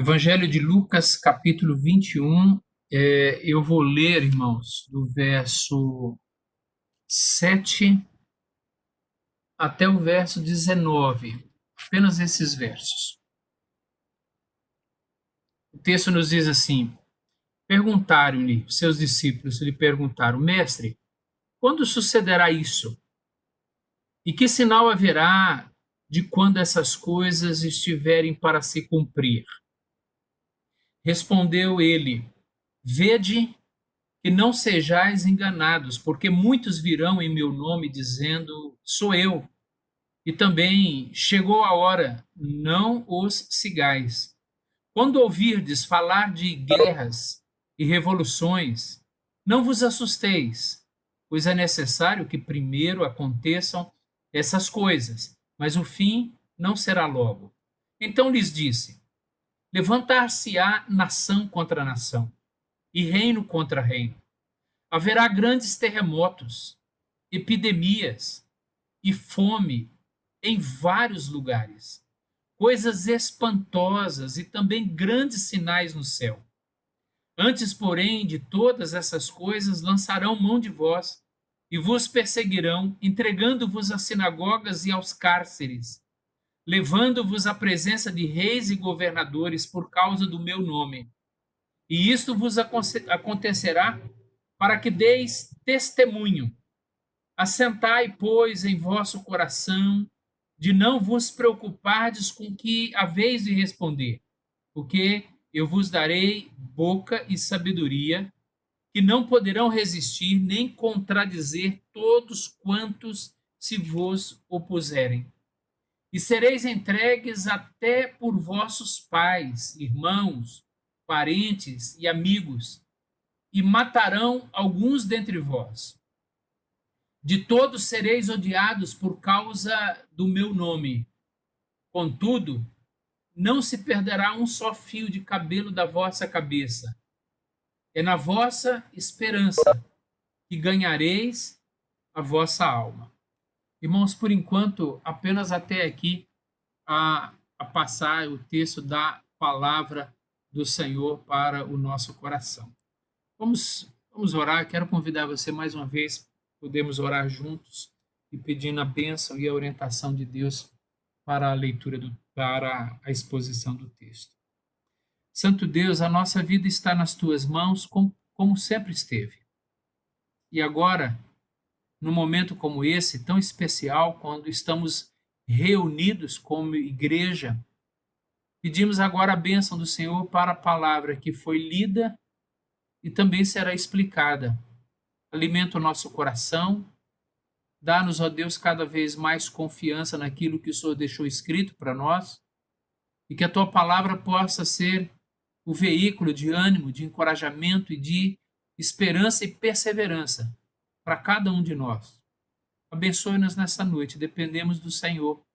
Evangelho de Lucas, capítulo 21. Eu vou ler, irmãos, do verso 7 até o verso 19. Apenas esses versos. O texto nos diz assim: Perguntaram-lhe, seus discípulos lhe perguntaram: Mestre, quando sucederá isso? E que sinal haverá de quando essas coisas estiverem para se cumprir? Respondeu ele: Vede que não sejais enganados, porque muitos virão em meu nome dizendo: Sou eu. E também chegou a hora, não os sigais. Quando ouvirdes falar de guerras e revoluções, não vos assusteis, pois é necessário que primeiro aconteçam essas coisas, mas o fim não será logo. Então lhes disse: Levantar-se-á nação contra nação, e reino contra reino. Haverá grandes terremotos, epidemias e fome em vários lugares, coisas espantosas e também grandes sinais no céu. Antes, porém, de todas essas coisas, lançarão mão de vós e vos perseguirão, entregando-vos às sinagogas e aos cárceres, levando-vos à presença de reis e governadores por causa do meu nome. E isto vos acontecerá para que deis testemunho. Assentai, pois, em vosso coração, de não vos preocupardes com o que haveis de responder, porque eu vos darei boca e sabedoria, que não poderão resistir nem contradizer todos quantos se vos opuserem. E sereis entregues até por vossos pais, irmãos, parentes e amigos, e matarão alguns dentre vós. De todos sereis odiados por causa do meu nome. Contudo, não se perderá um só fio de cabelo da vossa cabeça. É na vossa esperança que ganhareis a vossa alma. Irmãos, por enquanto, apenas até aqui a passar o texto da palavra do Senhor para o nosso coração. Vamos orar. Quero convidar você mais uma vez, podemos orar juntos e pedindo a bênção e a orientação de Deus para a leitura, para a exposição do texto. Santo Deus, a nossa vida está nas tuas mãos, como sempre esteve. E agora, num momento como esse, tão especial, quando estamos reunidos como igreja, pedimos agora a bênção do Senhor para a palavra que foi lida e também será explicada. Alimenta o nosso coração, dá-nos, ó Deus, cada vez mais confiança naquilo que o Senhor deixou escrito para nós, e que a tua palavra possa ser o veículo de ânimo, de encorajamento e de esperança e perseverança para cada um de nós. Abençoe-nos nessa noite, dependemos do Senhor,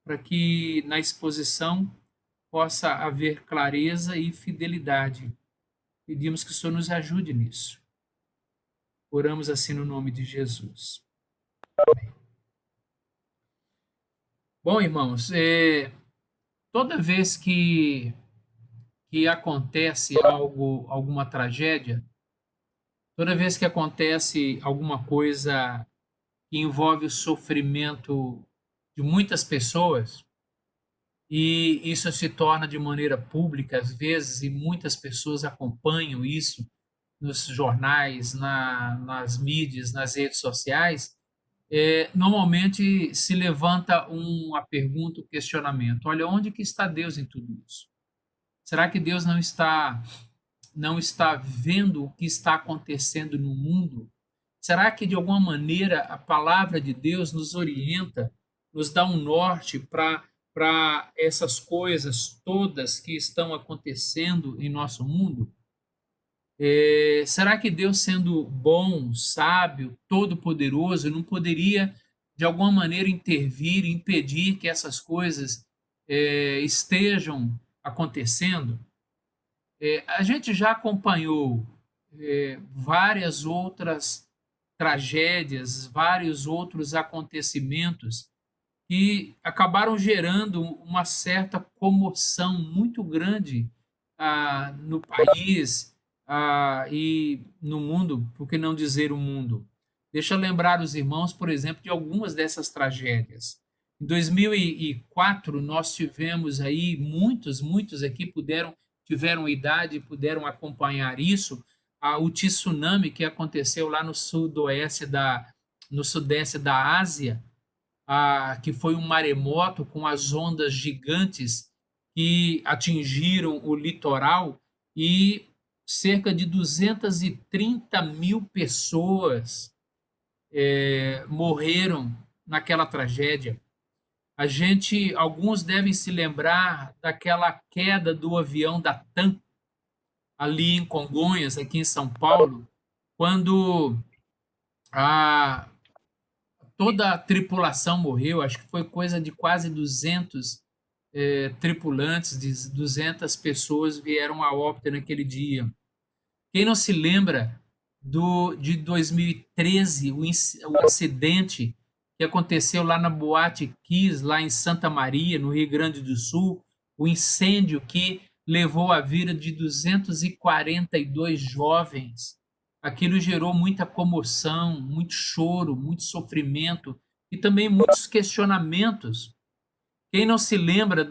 para que na exposição possa haver clareza e fidelidade. Pedimos que o Senhor nos ajude nisso. Oramos assim no nome de Jesus. Amém. Bom, irmãos, toda vez que acontece alguma tragédia, toda vez que acontece alguma coisa que envolve o sofrimento de muitas pessoas, e isso se torna de maneira pública às vezes, e muitas pessoas acompanham isso nos jornais, nas mídias, nas redes sociais, normalmente se levanta uma pergunta, um questionamento. Olha, onde que está Deus em tudo isso? Será que Deus não está vendo o que está acontecendo no mundo? Será que de alguma maneira a palavra de Deus nos orienta, nos dá um norte para essas coisas todas que estão acontecendo em nosso mundo? Será que Deus, sendo bom, sábio, todo-poderoso, não poderia de alguma maneira intervir, impedir que essas coisas estejam acontecendo? A gente já acompanhou várias outras tragédias, vários outros acontecimentos que acabaram gerando uma certa comoção muito grande no país e no mundo, por que não dizer o mundo? Deixa eu lembrar os irmãos, por exemplo, de algumas dessas tragédias. Em 2004, nós tivemos aí muitos aqui tiveram idade e puderam acompanhar isso, o tsunami que aconteceu lá no sudeste da Ásia, que foi um maremoto com as ondas gigantes que atingiram o litoral e cerca de 230 mil pessoas morreram naquela tragédia. Alguns devem se lembrar daquela queda do avião da TAM ali em Congonhas, aqui em São Paulo, quando a, toda a tripulação morreu. Acho que foi coisa de quase 200 tripulantes, de 200 pessoas vieram a óbito naquele dia. Quem não se lembra de 2013, o acidente que aconteceu lá na Boate Kiss, lá em Santa Maria, no Rio Grande do Sul, o incêndio que levou a vida de 242 jovens. Aquilo gerou muita comoção, muito choro, muito sofrimento e também muitos questionamentos. Quem não se lembra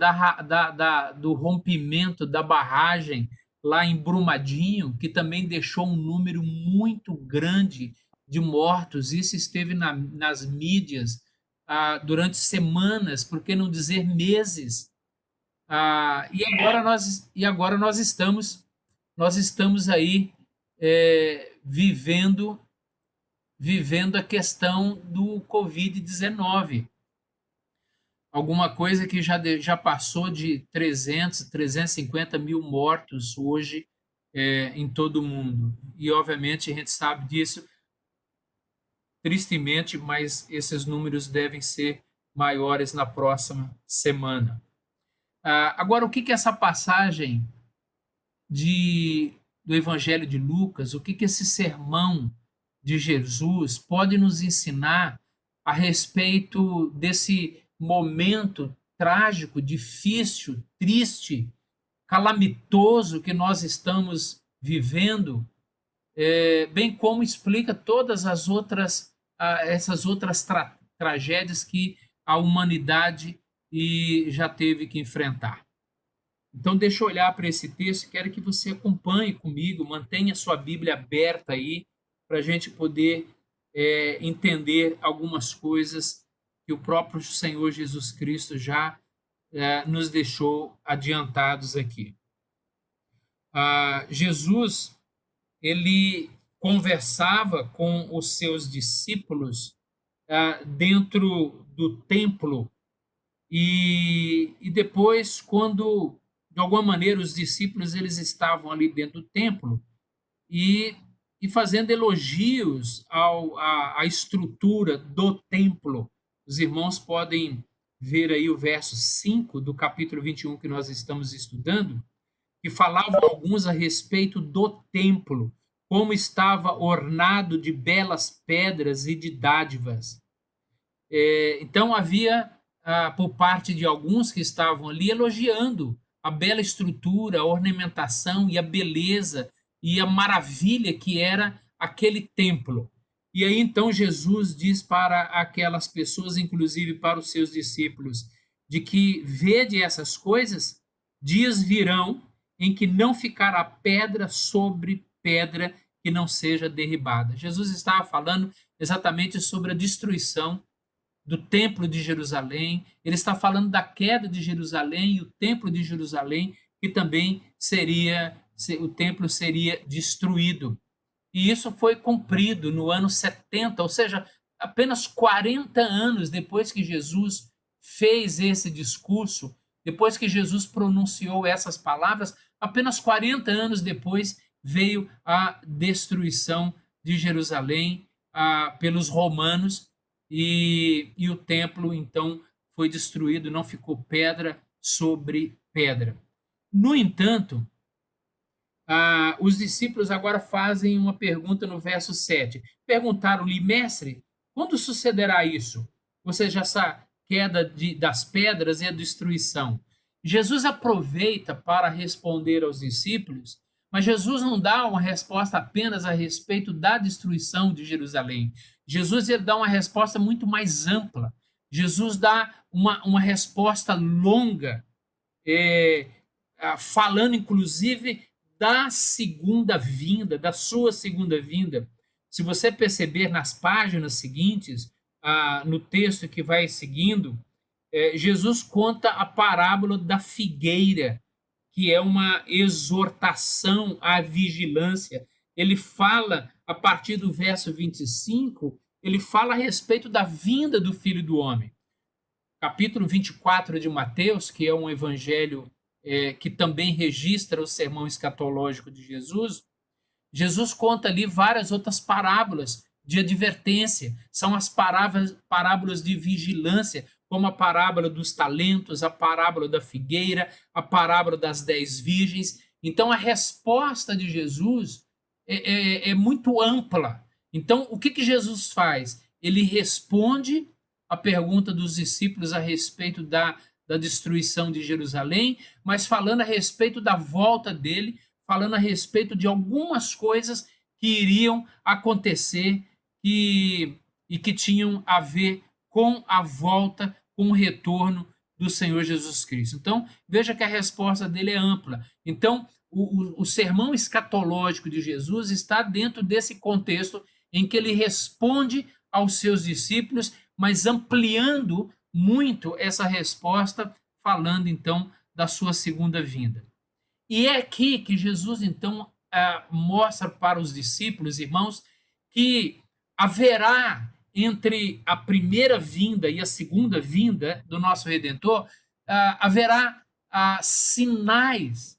do rompimento da barragem lá em Brumadinho, que também deixou um número muito grande de mortos? Isso esteve nas mídias durante semanas, por que não dizer meses? E agora nós estamos aí vivendo a questão do Covid-19, alguma coisa que já passou de 350 mil mortos hoje em todo o mundo. E, obviamente, a gente sabe disso, tristemente, mas esses números devem ser maiores na próxima semana. Agora, o que essa passagem do Evangelho de Lucas, o que esse sermão de Jesus pode nos ensinar a respeito desse momento trágico, difícil, triste, calamitoso que nós estamos vivendo, bem como explica todas essas outras tragédias que a humanidade já teve que enfrentar. Então, deixa eu olhar para esse texto, quero que você acompanhe comigo, mantenha sua Bíblia aberta aí, para a gente poder entender algumas coisas que o próprio Senhor Jesus Cristo já nos deixou adiantados aqui. Jesus, ele conversava com os seus discípulos dentro do templo e depois, quando de alguma maneira os discípulos eles estavam ali dentro do templo e, e fazendo elogios à estrutura do templo. Os irmãos podem ver aí o verso 5 do capítulo 21 que nós estamos estudando, que falavam alguns a respeito do templo, como estava ornado de belas pedras e de dádivas. Então havia, por parte de alguns que estavam ali, elogiando a bela estrutura, a ornamentação e a beleza e a maravilha que era aquele templo. E aí então Jesus diz para aquelas pessoas, inclusive para os seus discípulos, de que vede essas coisas, dias virão em que não ficará pedra sobre pedra que não seja derribada. Jesus estava falando exatamente sobre a destruição do templo de Jerusalém, ele está falando da queda de Jerusalém e o templo de Jerusalém, que também o templo seria destruído. E isso foi cumprido no ano 70, ou seja, apenas 40 anos depois que Jesus fez esse discurso, depois que Jesus pronunciou essas palavras, apenas 40 anos depois veio a destruição de Jerusalém pelos romanos, e o templo então foi destruído, não ficou pedra sobre pedra. No entanto, os discípulos agora fazem uma pergunta no verso 7. Perguntaram-lhe, mestre, quando sucederá isso? Ou seja, essa queda das pedras e a destruição. Jesus aproveita para responder aos discípulos, mas Jesus não dá uma resposta apenas a respeito da destruição de Jerusalém. Jesus ele dá uma resposta muito mais ampla. Jesus dá uma resposta longa, é, falando inclusive da segunda vinda, da sua segunda vinda. Se você perceber nas páginas seguintes, no texto que vai seguindo, Jesus conta a parábola da figueira, que é uma exortação à vigilância. Ele fala, a partir do verso 25, ele fala a respeito da vinda do Filho do Homem. Capítulo 24 de Mateus, que é um evangelho que também registra o sermão escatológico de Jesus, Jesus conta ali várias outras parábolas de advertência, são as parábolas de vigilância, como a parábola dos talentos, a parábola da figueira, a parábola das 10 virgens. Então, a resposta de Jesus é muito ampla. Então, o que Jesus faz? Ele responde a pergunta dos discípulos a respeito da destruição de Jerusalém, mas falando a respeito da volta dele, falando a respeito de algumas coisas que iriam acontecer e que tinham a ver com a volta, com o retorno do Senhor Jesus Cristo. Então, veja que a resposta dele é ampla. Então, o sermão escatológico de Jesus está dentro desse contexto em que ele responde aos seus discípulos, mas ampliando muito essa resposta, falando então da sua segunda vinda. E é aqui que Jesus então mostra para os discípulos, irmãos, que haverá entre a primeira vinda e a segunda vinda do nosso Redentor, haverá sinais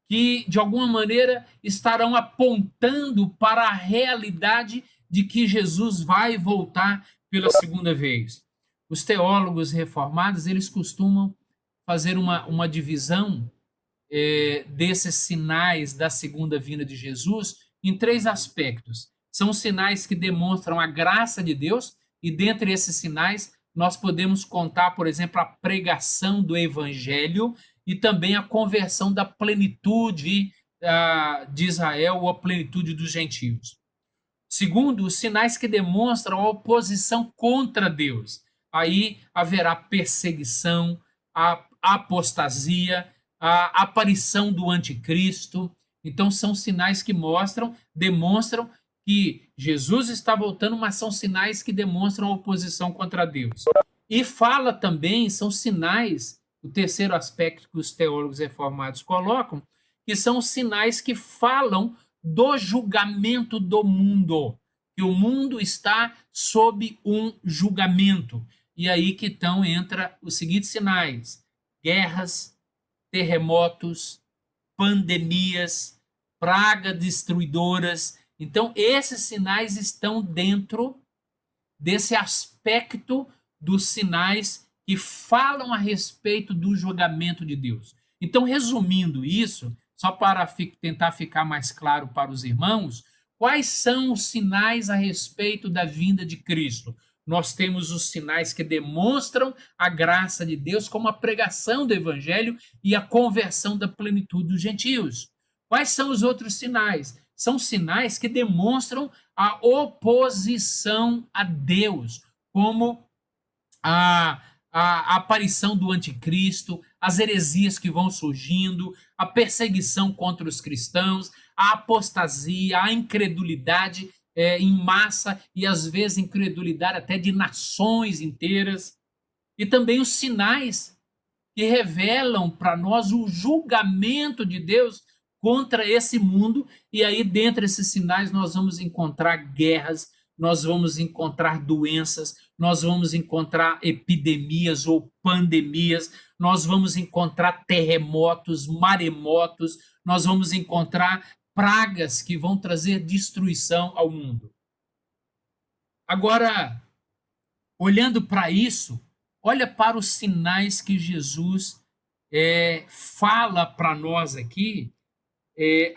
que, de alguma maneira, estarão apontando para a realidade de que Jesus vai voltar pela segunda vez. Os teólogos reformados, eles costumam fazer uma divisão desses sinais da segunda vinda de Jesus em 3 aspectos. São sinais que demonstram a graça de Deus, e dentre esses sinais nós podemos contar, por exemplo, a pregação do evangelho e também a conversão da plenitude de Israel ou a plenitude dos gentios. Segundo, os sinais que demonstram a oposição contra Deus. Aí haverá perseguição, a apostasia, a aparição do anticristo. Então são sinais que demonstram que Jesus está voltando, mas são sinais que demonstram a oposição contra Deus. E fala também, são sinais, o terceiro aspecto que os teólogos reformados colocam, que são os sinais que falam do julgamento do mundo, que o mundo está sob um julgamento. E aí que então entra os seguintes sinais: guerras, terremotos, pandemias, pragas destruidoras. Então, esses sinais estão dentro desse aspecto dos sinais que falam a respeito do julgamento de Deus. Então, resumindo isso, só para tentar ficar mais claro para os irmãos, quais são os sinais a respeito da vinda de Cristo? Nós temos os sinais que demonstram a graça de Deus, como a pregação do evangelho e a conversão da plenitude dos gentios. Quais são os outros sinais? São sinais que demonstram a oposição a Deus, como a aparição do anticristo, as heresias que vão surgindo, a perseguição contra os cristãos, a apostasia, a incredulidade em massa e às vezes incredulidade até de nações inteiras, e também os sinais que revelam para nós o julgamento de Deus contra esse mundo. E aí, dentre esses sinais, nós vamos encontrar guerras, nós vamos encontrar doenças, nós vamos encontrar epidemias ou pandemias, nós vamos encontrar terremotos, maremotos, nós vamos encontrar pragas que vão trazer destruição ao mundo. Agora, olhando para isso, olha para os sinais que Jesus fala para nós aqui,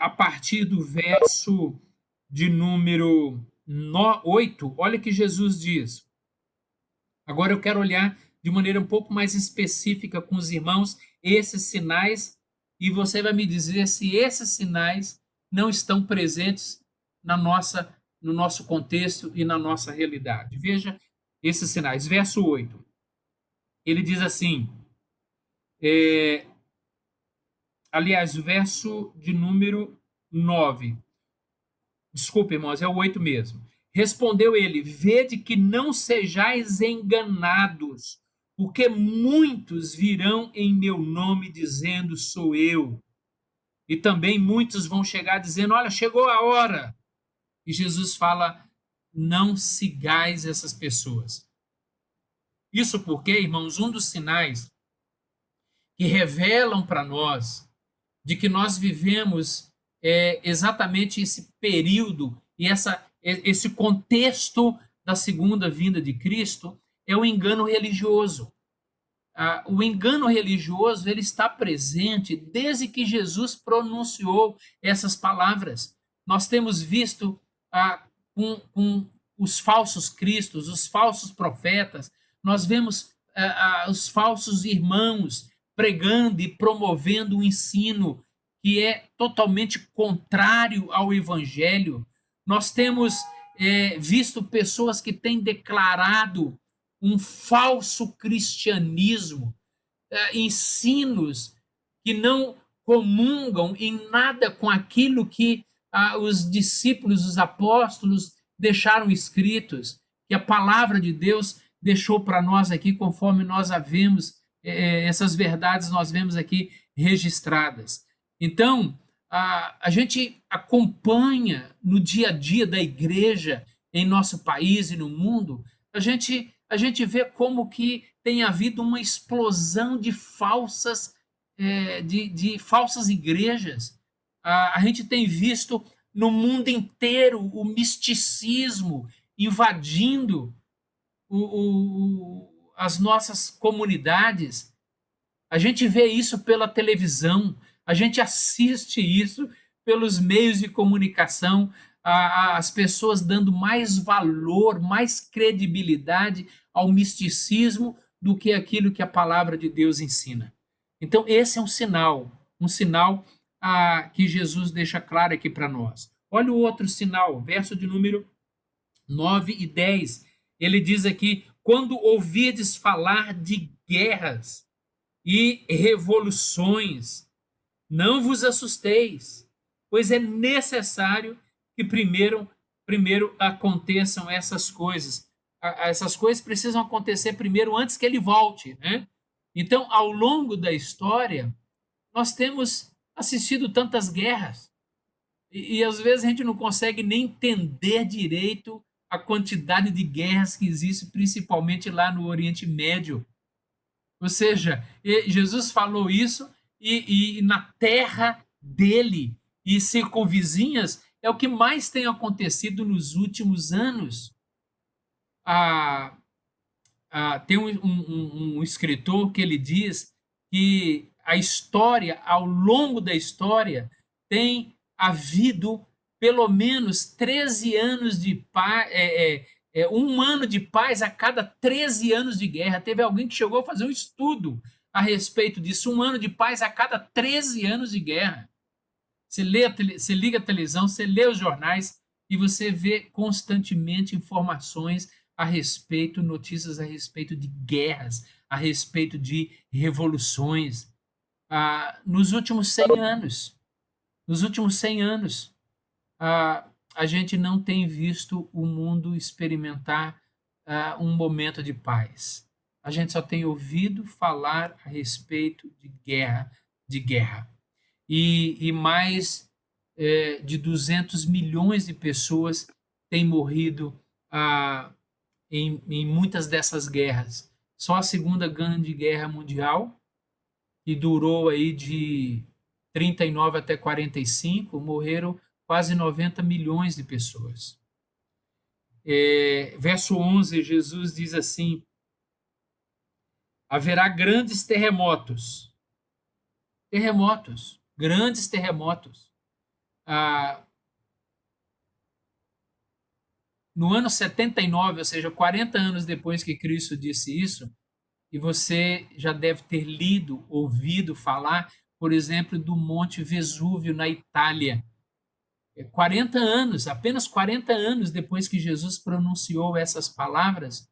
a partir do verso de número 8, olha que Jesus diz. Agora eu quero olhar de maneira um pouco mais específica com os irmãos esses sinais e você vai me dizer se esses sinais não estão presentes no nosso contexto e na nossa realidade. Veja esses sinais. Verso 8. Ele diz assim, é, aliás, verso de número 9. Desculpe, irmãos, é o 8 mesmo. Respondeu ele: Vede que não sejais enganados, porque muitos virão em meu nome dizendo: Sou eu. E também muitos vão chegar dizendo: Olha, chegou a hora. E Jesus fala: Não sigais essas pessoas. Isso porque, irmãos, um dos sinais que revelam para nós de que nós vivemos exatamente esse período e esse contexto da segunda vinda de Cristo é o engano religioso. O engano religioso ele está presente desde que Jesus pronunciou essas palavras. Nós temos visto com os falsos cristos, os falsos profetas, nós vemos os falsos irmãos pregando e promovendo um ensino que é totalmente contrário ao evangelho. Nós temos visto pessoas que têm declarado um falso cristianismo, ensinos que não comungam em nada com aquilo que os discípulos, os apóstolos deixaram escritos, que a palavra de Deus deixou para nós aqui, conforme nós a vemos, essas verdades nós vemos aqui registradas. Então, a gente acompanha no dia a dia da igreja em nosso país e no mundo, a gente vê como que tem havido uma explosão de falsas igrejas. A gente tem visto no mundo inteiro o misticismo invadindo as nossas comunidades. A gente vê isso pela televisão, a gente assiste isso pelos meios de comunicação, as pessoas dando mais valor, mais credibilidade ao misticismo do que aquilo que a palavra de Deus ensina. Então, esse é um sinal que Jesus deixa claro aqui para nós. Olha o outro sinal, verso de número 9 e 10. Ele diz aqui: quando ouvirdes falar de guerras e revoluções, não vos assusteis, pois é necessário que primeiro aconteçam essas coisas. Essas coisas precisam acontecer primeiro antes que ele volte, né? Então, ao longo da história, nós temos assistido tantas guerras e às vezes a gente não consegue nem entender direito a quantidade de guerras que existe, principalmente lá no Oriente Médio. Ou seja, Jesus falou isso e na terra dele e circunvizinhas é o que mais tem acontecido nos últimos anos. Ah, tem um escritor que ele diz que a história, ao longo da história, tem havido pelo menos 13 anos de paz, um ano de paz a cada 13 anos de guerra. Teve alguém que chegou a fazer um estudo a respeito disso, um ano de paz a cada 13 anos de guerra. Você liga a televisão, você lê os jornais e você vê constantemente informações a respeito, notícias a respeito de guerras, a respeito de revoluções. Nos últimos 100 anos, a gente não tem visto o mundo experimentar um momento de paz. A gente só tem ouvido falar a respeito de guerra. E mais de 200 milhões de pessoas têm morrido em muitas dessas guerras. Só a Segunda Grande Guerra Mundial, que durou aí de 39 até 45, morreram quase 90 milhões de pessoas. Verso 11, Jesus diz assim: haverá grandes terremotos, grandes terremotos. No ano 79, ou seja, 40 anos depois que Cristo disse isso, e você já deve ter lido, ouvido falar, por exemplo, do Monte Vesúvio na Itália. 40 anos, apenas 40 anos depois que Jesus pronunciou essas palavras,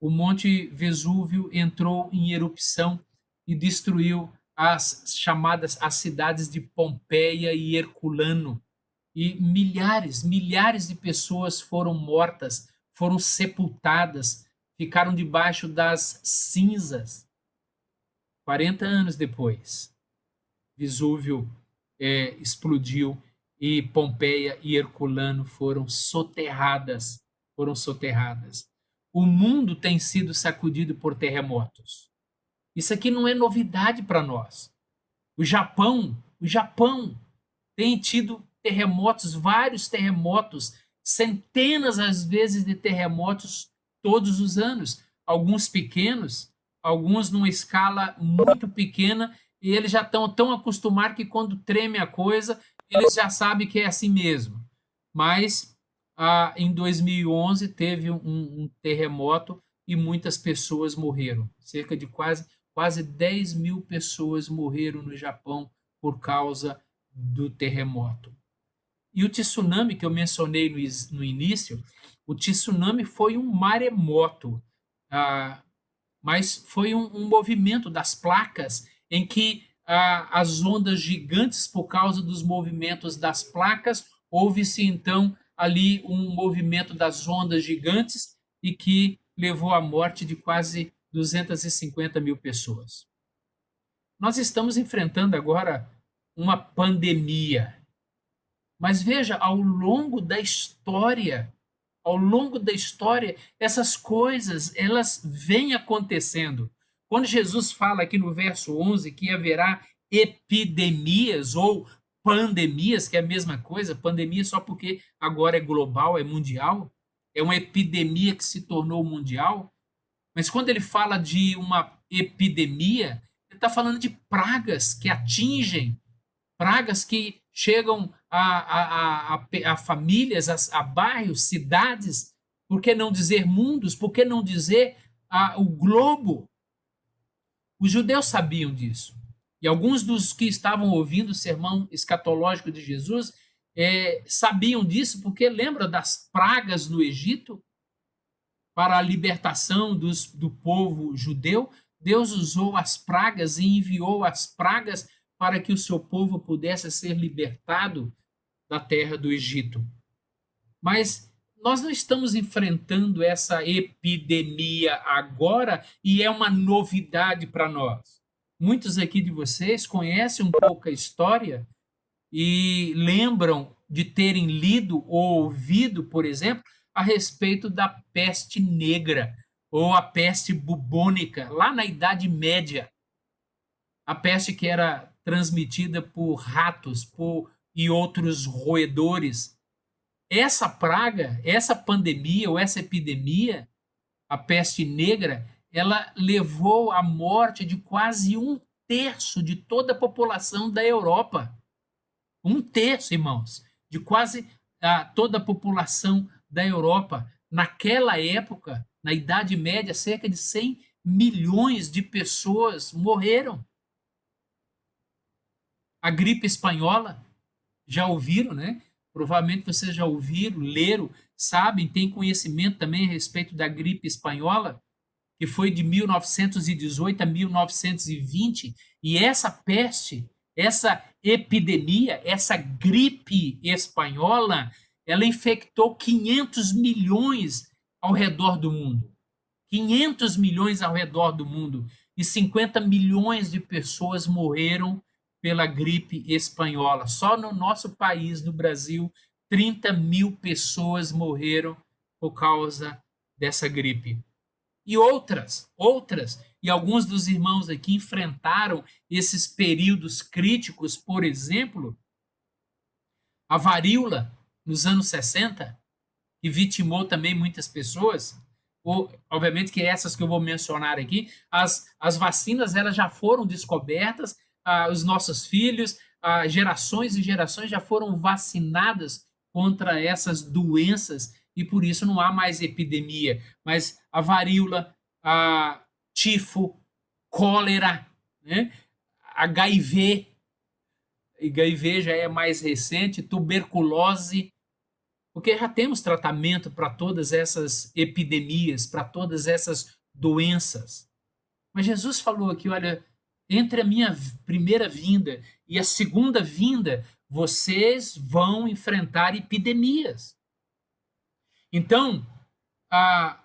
o Monte Vesúvio entrou em erupção e destruiu as cidades de Pompeia e Herculano. E milhares de pessoas foram mortas, foram sepultadas, ficaram debaixo das cinzas. 40 anos depois, Vesúvio explodiu e Pompeia e Herculano foram soterradas. O mundo tem sido sacudido por terremotos. Isso aqui não é novidade para nós. O Japão tem tido terremotos, vários terremotos, centenas às vezes de terremotos todos os anos, alguns pequenos, alguns numa escala muito pequena, e eles já estão tão acostumados que quando treme a coisa, eles já sabem que é assim mesmo. Mas em 2011 teve um terremoto e muitas pessoas morreram. Cerca de quase 10 mil pessoas morreram no Japão por causa do terremoto. E o tsunami que eu mencionei no início, o tsunami foi um maremoto, mas foi um movimento das placas em que as ondas gigantes, por causa dos movimentos das placas, houve-se então ali um movimento das ondas gigantes e que levou à morte de quase 250 mil pessoas. Nós estamos enfrentando agora uma pandemia. Mas veja, ao longo da história, essas coisas, elas vêm acontecendo. Quando Jesus fala aqui no verso 11 que haverá epidemias ou pandemias, que é a mesma coisa, pandemia só porque agora é global, é mundial, é uma epidemia que se tornou mundial, mas quando ele fala de uma epidemia, ele está falando de pragas que atingem, pragas que chegam a famílias, a bairros, cidades, por que não dizer mundos, por que não dizer o globo? Os judeus sabiam disso. E alguns dos que estavam ouvindo o sermão escatológico de Jesus sabiam disso, porque lembra das pragas no Egito? Para a libertação do povo judeu, Deus usou as pragas e enviou as pragas para que o seu povo pudesse ser libertado da terra do Egito. Mas nós não estamos enfrentando essa epidemia agora e é uma novidade para nós. Muitos aqui de vocês conhecem um pouco a história e lembram de terem lido ou ouvido, por exemplo, a respeito da peste negra ou a peste bubônica, lá na Idade Média. A peste que era transmitida por ratos e outros roedores. Essa praga, essa pandemia ou essa epidemia, a peste negra, ela levou à morte de quase 1/3 de toda a população da Europa. 1/3, irmãos, de quase toda a população da Europa. Naquela época, na Idade Média, cerca de 100 milhões de pessoas morreram. A gripe espanhola, já ouviram, né? Provavelmente vocês já ouviram, leram, sabem, têm conhecimento também a respeito da gripe espanhola, que foi de 1918 a 1920, e essa peste, essa epidemia, essa gripe espanhola, ela infectou 500 milhões ao redor do mundo. 500 milhões ao redor do mundo, e 50 milhões de pessoas morreram pela gripe espanhola. Só no nosso país, no Brasil, 30 mil pessoas morreram por causa dessa gripe. E outras, e alguns dos irmãos aqui enfrentaram esses períodos críticos, por exemplo, a varíola nos anos 60, que vitimou também muitas pessoas. Obviamente que essas que eu vou mencionar aqui, as vacinas elas já foram descobertas, os nossos filhos, gerações e gerações já foram vacinadas contra essas doenças e por isso não há mais epidemia. Mas a varíola, tifo, cólera, né? HIV, HIV já é mais recente, tuberculose, porque já temos tratamento para todas essas epidemias, para todas essas doenças. Mas Jesus falou aqui, olha, entre a minha primeira vinda e a segunda vinda, vocês vão enfrentar epidemias. Então, a,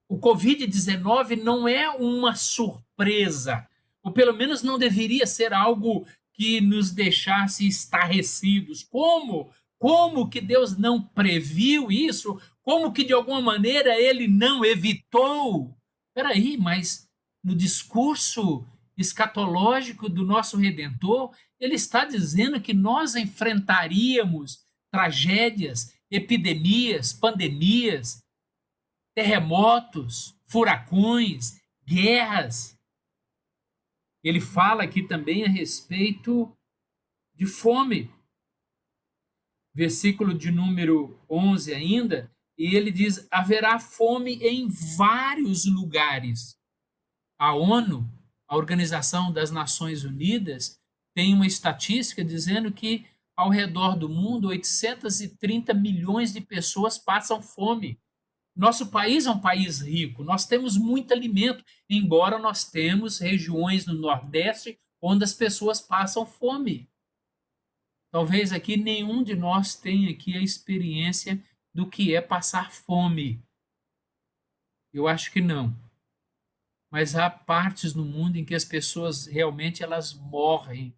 o Covid-19 não é uma surpresa, ou pelo menos não deveria ser algo que nos deixasse estarrecidos. Como? Como que Deus não previu isso? Como que de alguma maneira ele não evitou? Espera aí, mas no discurso escatológico do nosso Redentor, ele está dizendo que nós enfrentaríamos tragédias, epidemias, pandemias, terremotos, furacões, guerras. Ele fala aqui também a respeito de fome. Versículo de número 11 ainda, e ele diz: haverá fome em vários lugares. A ONU, a Organização das Nações Unidas, tem uma estatística dizendo que ao redor do mundo 830 milhões de pessoas passam fome. Nosso país é um país rico, nós temos muito alimento, embora nós temos regiões no Nordeste onde as pessoas passam fome. Talvez aqui nenhum de nós tenha aqui a experiência do que é passar fome. Eu acho que não. Mas há partes no mundo em que as pessoas realmente elas morrem.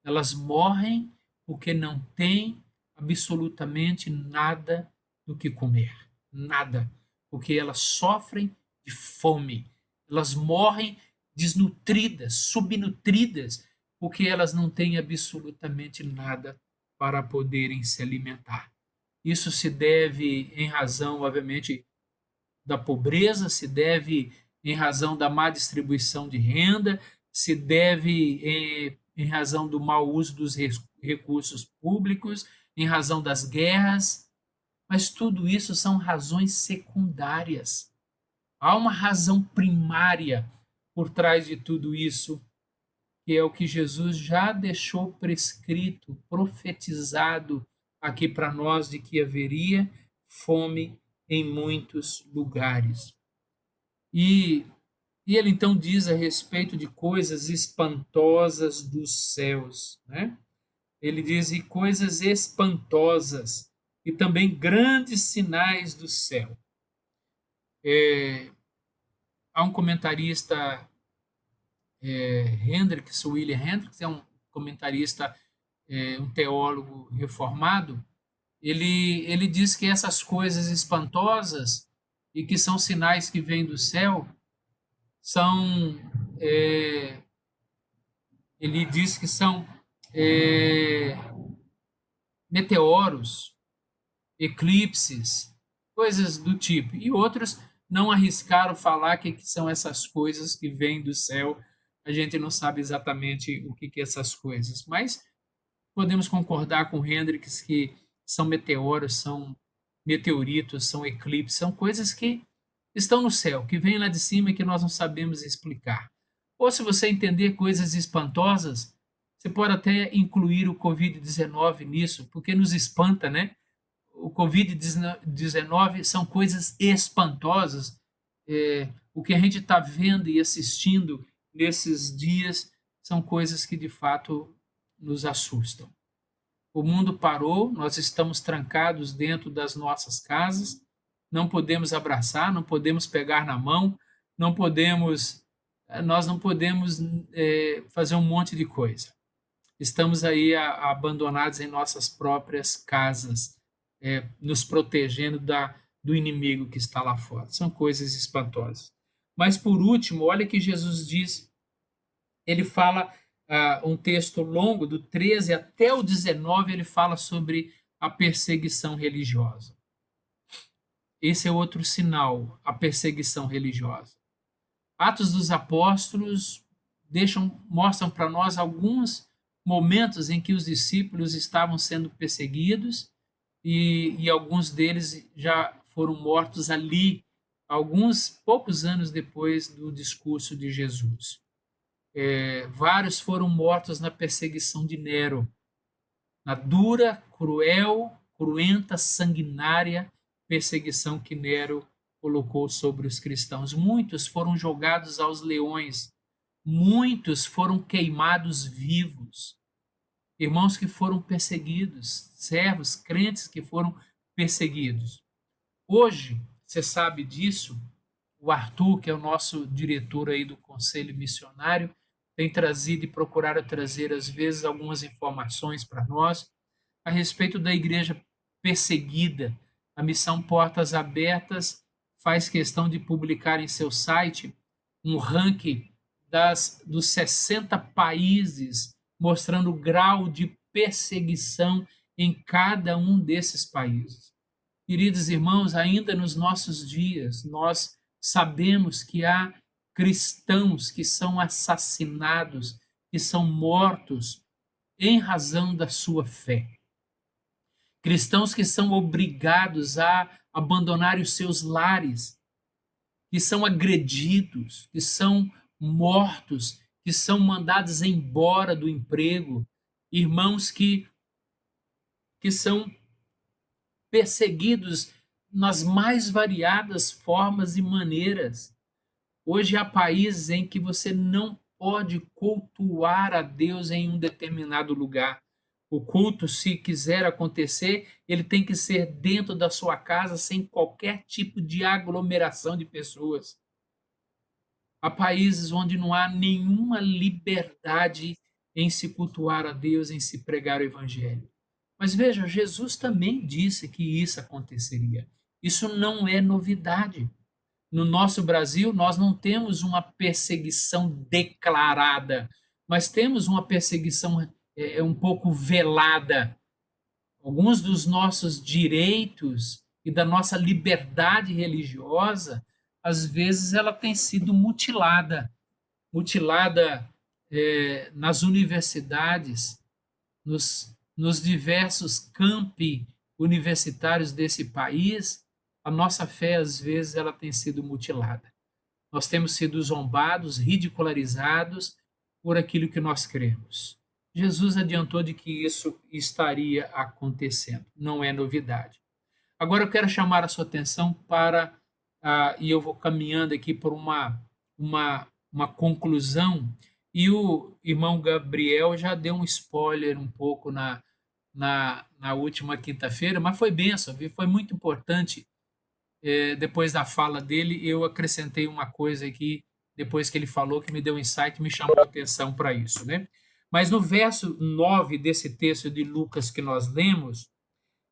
Elas morrem porque não têm absolutamente nada do que comer. Nada. Porque elas sofrem de fome. Elas morrem desnutridas, subnutridas, porque elas não têm absolutamente nada para poderem se alimentar. Isso se deve em razão, obviamente, da pobreza, se deve em razão da má distribuição de renda, se deve em razão do mau uso dos recursos públicos, em razão das guerras, mas tudo isso são razões secundárias. Há uma razão primária por trás de tudo isso, que é o que Jesus já deixou prescrito, profetizado aqui para nós, de que haveria fome em muitos lugares. E ele então diz a respeito de coisas espantosas dos céus, né? Ele diz e coisas espantosas e também grandes sinais do céu. Há um comentarista, William Hendricks, é um comentarista, um teólogo reformado. Ele diz que essas coisas espantosas e que são sinais que vêm do céu são, ele diz que são meteoros, eclipses, coisas do tipo. E outros não arriscaram falar que são essas coisas que vêm do céu. A gente não sabe exatamente o que é essas coisas, mas podemos concordar com Hendricks que são meteoros, são meteoritos, são eclipses, são coisas que estão no céu, que vêm lá de cima e que nós não sabemos explicar. Ou se você entender coisas espantosas, você pode até incluir o Covid-19 nisso, porque nos espanta, né? O Covid-19 são coisas espantosas. O que a gente está vendo e assistindo nesses dias são coisas que de fato nos assustam. O mundo parou, nós estamos trancados dentro das nossas casas, não podemos abraçar, não podemos pegar na mão, nós não podemos fazer um monte de coisa. Estamos aí abandonados em nossas próprias casas, nos protegendo do inimigo que está lá fora. São coisas espantosas. Mas por último, olha que Jesus diz, ele fala um texto longo, do 13 até o 19, ele fala sobre a perseguição religiosa. Esse é outro sinal, a perseguição religiosa. Atos dos Apóstolos mostram para nós alguns momentos em que os discípulos estavam sendo perseguidos e alguns deles já foram mortos ali alguns poucos anos depois do discurso de Jesus. Vários foram mortos na perseguição de Nero, na dura, cruel, cruenta, sanguinária perseguição que Nero colocou sobre os cristãos. Muitos foram jogados aos leões, muitos foram queimados vivos. Irmãos que foram perseguidos, servos, crentes que foram perseguidos. Hoje, você sabe disso, o Arthur, que é o nosso diretor aí do Conselho Missionário, tem trazido e procurado trazer, às vezes, algumas informações para nós a respeito da igreja perseguida. A Missão Portas Abertas faz questão de publicar em seu site um ranking dos 60 países, mostrando o grau de perseguição em cada um desses países. Queridos irmãos, ainda nos nossos dias, nós sabemos que há cristãos que são assassinados, que são mortos em razão da sua fé. Cristãos que são obrigados a abandonar os seus lares, que são agredidos, que são mortos, que são mandados embora do emprego, irmãos que são perseguidos nas mais variadas formas e maneiras. Hoje há países em que você não pode cultuar a Deus em um determinado lugar. O culto, se quiser acontecer, ele tem que ser dentro da sua casa, sem qualquer tipo de aglomeração de pessoas. Há países onde não há nenhuma liberdade em se cultuar a Deus, em se pregar o evangelho. Mas veja, Jesus também disse que isso aconteceria. Isso não é novidade. No nosso Brasil, nós não temos uma perseguição declarada, mas temos uma perseguição um pouco velada. Alguns dos nossos direitos e da nossa liberdade religiosa, às vezes ela tem sido mutilada, nas universidades, nos diversos campi universitários desse país. A nossa fé, às vezes, ela tem sido mutilada. Nós temos sido zombados, ridicularizados por aquilo que nós cremos. Jesus adiantou de que isso estaria acontecendo, não é novidade. Agora eu quero chamar a sua atenção para, e eu vou caminhando aqui por uma conclusão, e o irmão Gabriel já deu um spoiler um pouco na última quinta-feira, mas foi bênção, viu? Foi muito importante. Depois da fala dele, eu acrescentei uma coisa aqui, depois que ele falou, que me deu um insight, me chamou a atenção para isso, né? Mas no verso 9 desse texto de Lucas que nós lemos,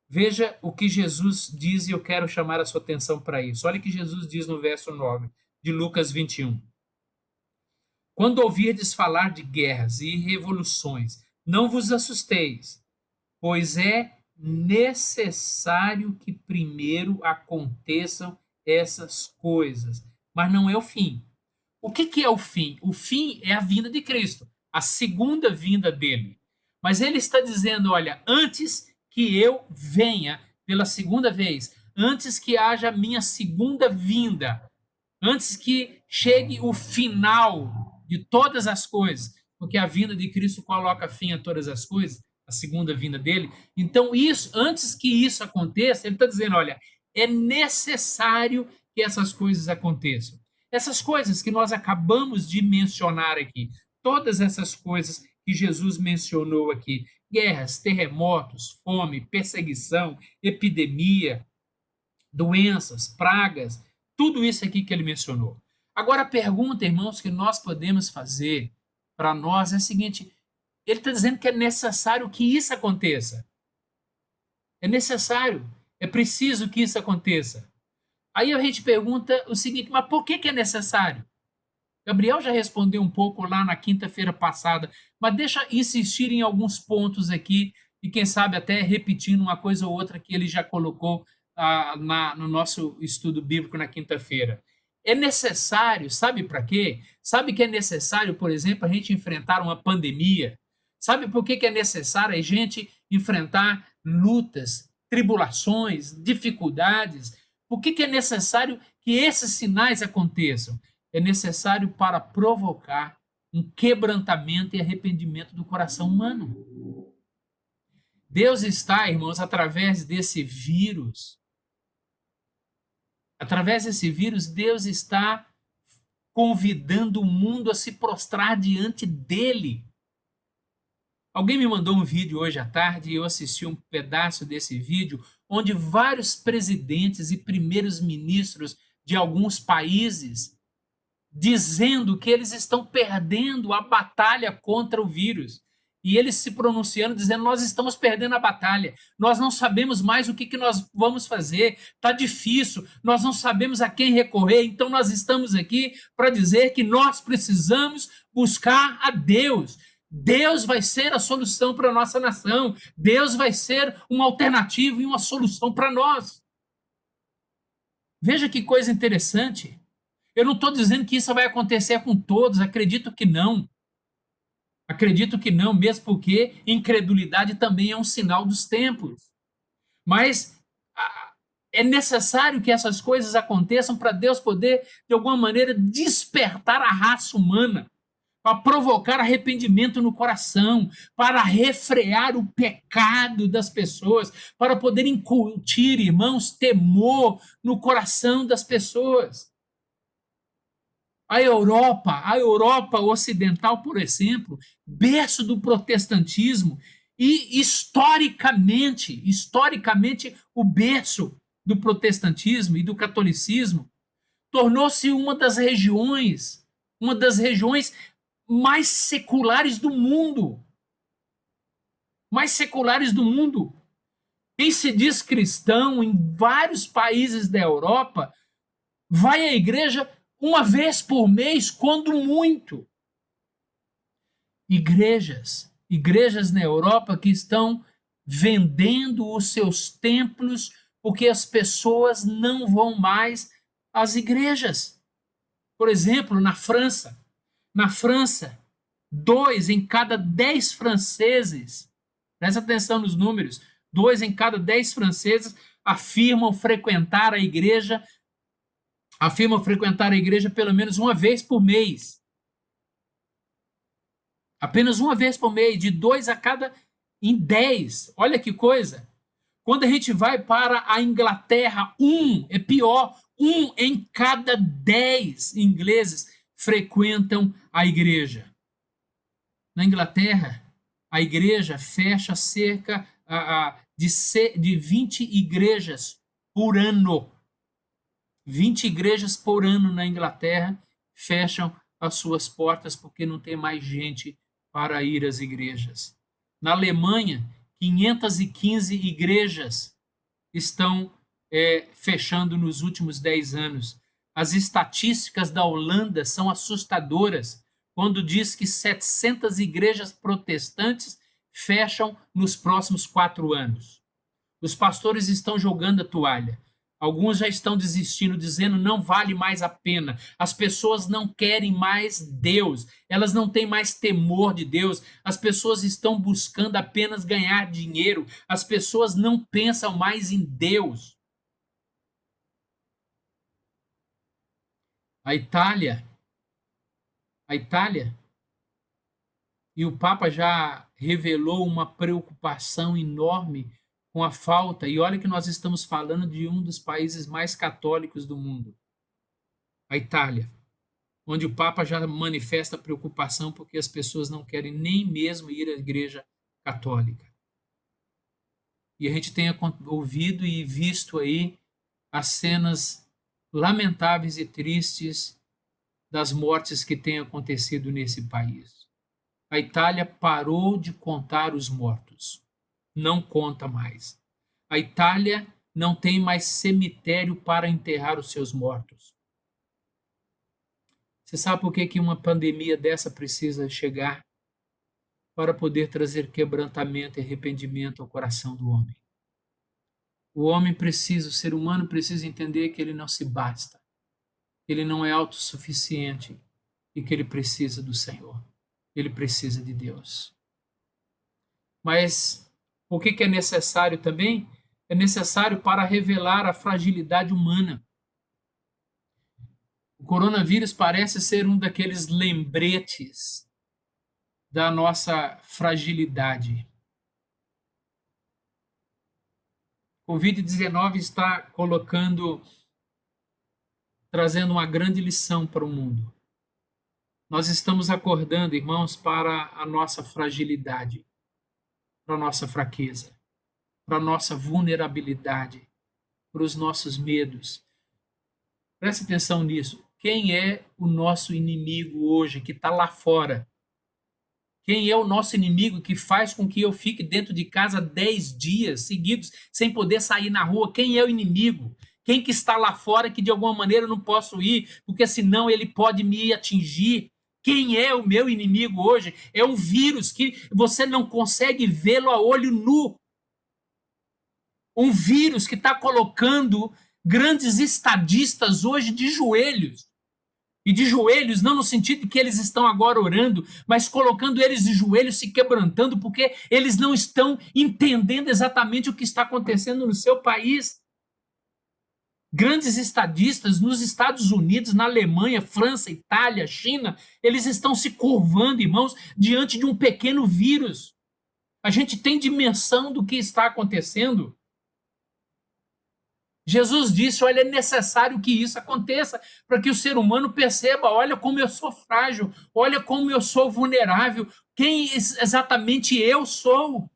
veja o que Jesus diz, e eu quero chamar a sua atenção para isso. Olha o que Jesus diz no verso 9 de Lucas 21. Quando ouvirdes falar de guerras e revoluções, não vos assusteis, pois é necessário que primeiro aconteçam essas coisas, mas não é o fim. O que é o fim? O fim é a vinda de Cristo, a segunda vinda dele. Mas ele está dizendo, olha, antes que eu venha pela segunda vez, antes que haja a minha segunda vinda, antes que chegue o final de todas as coisas, porque a vinda de Cristo coloca fim a todas as coisas, a segunda vinda dele. Então, isso, antes que isso aconteça, ele está dizendo, olha, é necessário que essas coisas aconteçam. Essas coisas que nós acabamos de mencionar aqui, todas essas coisas que Jesus mencionou aqui, guerras, terremotos, fome, perseguição, epidemia, doenças, pragas, tudo isso aqui que ele mencionou. Agora, a pergunta, irmãos, que nós podemos fazer para nós é a seguinte: ele está dizendo que é necessário que isso aconteça. É necessário, é preciso que isso aconteça. Aí a gente pergunta o seguinte: mas por que é necessário? Gabriel já respondeu um pouco lá na quinta-feira passada, mas deixa insistir em alguns pontos aqui, e quem sabe até repetindo uma coisa ou outra que ele já colocou no nosso estudo bíblico na quinta-feira. É necessário, sabe para quê? Sabe que é necessário, por exemplo, a gente enfrentar uma pandemia? Sabe por que é necessário a gente enfrentar lutas, tribulações, dificuldades? Por que é necessário que esses sinais aconteçam? É necessário para provocar um quebrantamento e arrependimento do coração humano. Deus está, irmãos, através desse vírus, Deus está convidando o mundo a se prostrar diante dele. Alguém me mandou um vídeo hoje à tarde e eu assisti um pedaço desse vídeo onde vários presidentes e primeiros ministros de alguns países dizendo que eles estão perdendo a batalha contra o vírus. E eles se pronunciando, dizendo: nós estamos perdendo a batalha, nós não sabemos mais o que nós vamos fazer, está difícil, nós não sabemos a quem recorrer, então nós estamos aqui para dizer que nós precisamos buscar a Deus. Deus vai ser a solução para a nossa nação, Deus vai ser uma alternativa e uma solução para nós. Veja que coisa interessante. Eu não estou dizendo que isso vai acontecer com todos, acredito que não. Acredito que não, mesmo porque incredulidade também é um sinal dos tempos. Mas é necessário que essas coisas aconteçam para Deus poder, de alguma maneira, despertar a raça humana, para provocar arrependimento no coração, para refrear o pecado das pessoas, para poder incutir, irmãos, temor no coração das pessoas. A Europa ocidental, por exemplo, berço do protestantismo e historicamente o berço do protestantismo e do catolicismo, tornou-se uma das regiões mais seculares do mundo. Mais seculares do mundo. Quem se diz cristão em vários países da Europa vai à igreja uma vez por mês, quando muito. Igrejas na Europa que estão vendendo os seus templos porque as pessoas não vão mais às igrejas. Por exemplo, na França, 2 em cada 10 franceses, presta atenção nos números, 2 em cada 10 franceses afirmam frequentar a igreja pelo menos uma vez por mês. Apenas uma vez por mês, de 2 a cada em 10. Olha que coisa. Quando a gente vai para a Inglaterra, é pior, 1 em cada 10 ingleses frequentam a igreja. Na Inglaterra, a igreja fecha cerca de 20 igrejas por ano. 20 igrejas por ano na Inglaterra fecham as suas portas porque não tem mais gente para ir às igrejas. Na Alemanha, 515 igrejas estão fechando nos últimos 10 anos. As estatísticas da Holanda são assustadoras quando diz que 700 igrejas protestantes fecham nos próximos 4 anos. Os pastores estão jogando a toalha. Alguns já estão desistindo, dizendo não vale mais a pena. As pessoas não querem mais Deus. Elas não têm mais temor de Deus. As pessoas estão buscando apenas ganhar dinheiro. As pessoas não pensam mais em Deus. A Itália, e o Papa já revelou uma preocupação enorme com a falta, e olha que nós estamos falando de um dos países mais católicos do mundo, a Itália, onde o Papa já manifesta preocupação porque as pessoas não querem nem mesmo ir à igreja católica. E a gente tem ouvido e visto aí as cenas lamentáveis e tristes das mortes que têm acontecido nesse país. A Itália parou de contar os mortos. Não conta mais. A Itália não tem mais cemitério para enterrar os seus mortos. Você sabe por que uma pandemia dessa precisa chegar? Para poder trazer quebrantamento e arrependimento ao coração do homem. O ser humano precisa entender que ele não se basta, que ele não é autossuficiente e que ele precisa do Senhor. Ele precisa de Deus. Mas o que é necessário também? é necessário para revelar a fragilidade humana. O coronavírus parece ser um daqueles lembretes da nossa fragilidade. O Covid-19 está trazendo uma grande lição para o mundo. Nós estamos acordando, irmãos, para a nossa fragilidade, para a nossa fraqueza, para a nossa vulnerabilidade, para os nossos medos. Preste atenção nisso. Quem é o nosso inimigo hoje, que está lá fora? Quem é o nosso inimigo que faz com que eu fique dentro de casa 10 dias seguidos, sem poder sair na rua? Quem é o inimigo? Quem que está lá fora que de alguma maneira eu não posso ir, porque senão ele pode me atingir? Quem é o meu inimigo hoje? É um vírus que você não consegue vê-lo a olho nu. Um vírus que está colocando grandes estadistas hoje de joelhos. E de joelhos, não no sentido de que eles estão agora orando, mas colocando eles de joelhos, se quebrantando, porque eles não estão entendendo exatamente o que está acontecendo no seu país. Grandes estadistas nos Estados Unidos, na Alemanha, França, Itália, China, eles estão se curvando, irmãos, diante de um pequeno vírus. A gente tem dimensão do que está acontecendo. Jesus disse, olha, é necessário que isso aconteça para que o ser humano perceba, olha como eu sou frágil, olha como eu sou vulnerável, quem exatamente eu sou.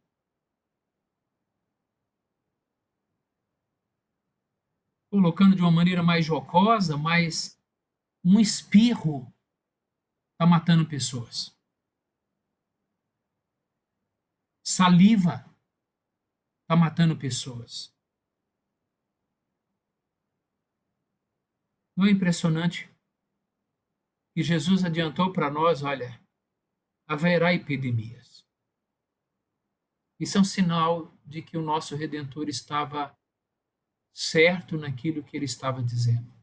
Colocando de uma maneira mais jocosa, mas um espirro está matando pessoas. Saliva está matando pessoas. Não é impressionante que Jesus adiantou para nós, olha, haverá epidemias. Isso é um sinal de que o nosso Redentor estava certo naquilo que ele estava dizendo.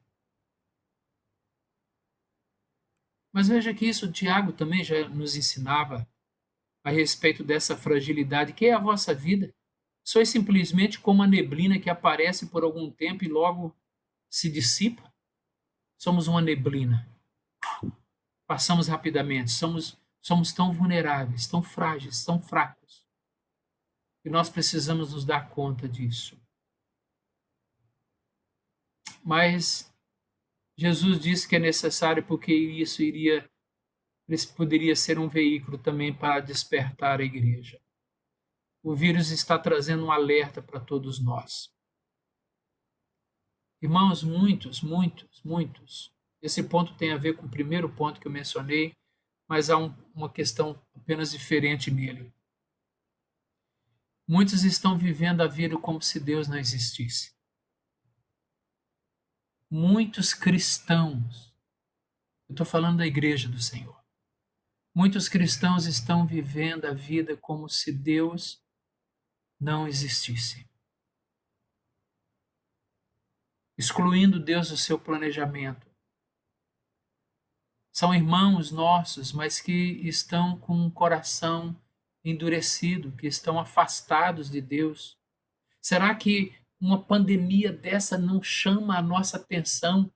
Mas veja que isso Tiago também já nos ensinava a respeito dessa fragilidade, que é a vossa vida. Sois simplesmente como a neblina que aparece por algum tempo e logo se dissipa. Somos uma neblina. Passamos rapidamente, somos tão vulneráveis, tão frágeis, tão fracos, que nós precisamos nos dar conta disso. Mas Jesus disse que é necessário porque isso poderia ser um veículo também para despertar a igreja. O vírus está trazendo um alerta para todos nós. Irmãos, muitos. Esse ponto tem a ver com o primeiro ponto que eu mencionei, mas há uma questão apenas diferente nele. Muitos estão vivendo a vida como se Deus não existisse. Muitos cristãos, eu estou falando da igreja do Senhor, muitos cristãos estão vivendo a vida como se Deus não existisse. Excluindo Deus do seu planejamento. São irmãos nossos, mas que estão com um coração endurecido, que estão afastados de Deus. Será que uma pandemia dessa não chama a nossa atenção?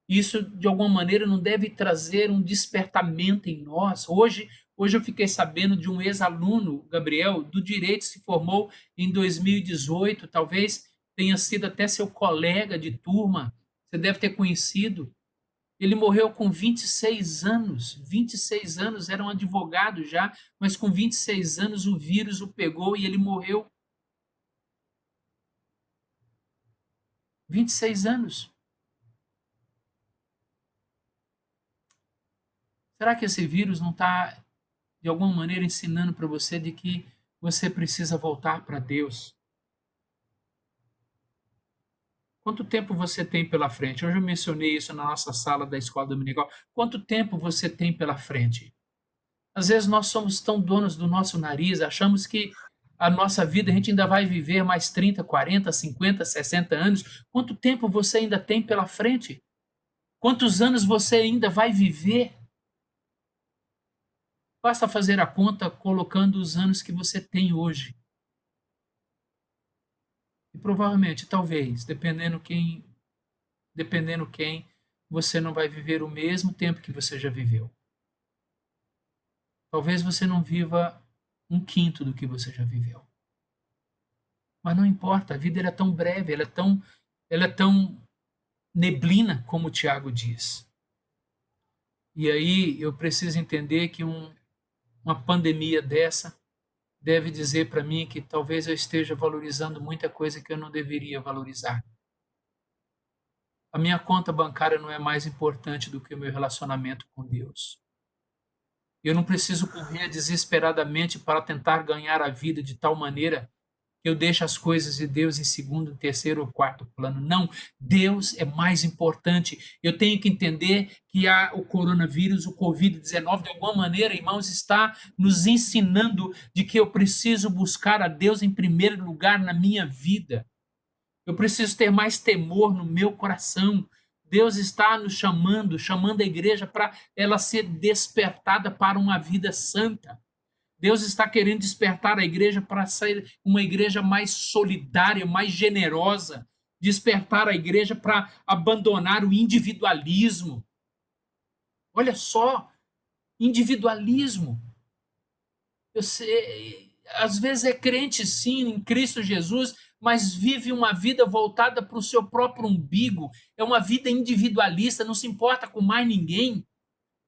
Isso, de alguma maneira, não deve trazer um despertamento em nós? Hoje eu fiquei sabendo de um ex-aluno, Gabriel, do direito, se formou em 2018, talvez tenha sido até seu colega de turma, você deve ter conhecido. Ele morreu com 26 anos. 26 anos, era um advogado já, mas com 26 anos o vírus o pegou e ele morreu. 26 anos. Será que esse vírus não está, de alguma maneira, ensinando para você de que você precisa voltar para Deus? Quanto tempo você tem pela frente? Hoje eu mencionei isso na nossa sala da escola dominical. Quanto tempo você tem pela frente? Às vezes nós somos tão donos do nosso nariz, achamos que a nossa vida a gente ainda vai viver mais 30, 40, 50, 60 anos. Quanto tempo você ainda tem pela frente? Quantos anos você ainda vai viver? Basta fazer a conta colocando os anos que você tem hoje. E provavelmente, talvez, dependendo quem, você não vai viver o mesmo tempo que você já viveu. Talvez você não viva um quinto do que você já viveu. Mas não importa, a vida é tão breve, ela é tão neblina, como o Tiago diz. E aí eu preciso entender que uma pandemia dessa deve dizer para mim que talvez eu esteja valorizando muita coisa que eu não deveria valorizar. A minha conta bancária não é mais importante do que o meu relacionamento com Deus. Eu não preciso correr desesperadamente para tentar ganhar a vida de tal maneira que eu deixo as coisas de Deus em segundo, terceiro ou quarto plano. Não, Deus é mais importante. Eu tenho que entender que o coronavírus, o Covid-19, de alguma maneira, irmãos, está nos ensinando de que eu preciso buscar a Deus em primeiro lugar na minha vida. Eu preciso ter mais temor no meu coração. Deus está nos chamando a igreja para ela ser despertada para uma vida santa. Deus está querendo despertar a igreja para ser uma igreja mais solidária, mais generosa, despertar a igreja para abandonar o individualismo. Olha só, individualismo. Eu sei, às vezes é crente sim em Cristo Jesus, mas vive uma vida voltada para o seu próprio umbigo, é uma vida individualista, não se importa com mais ninguém.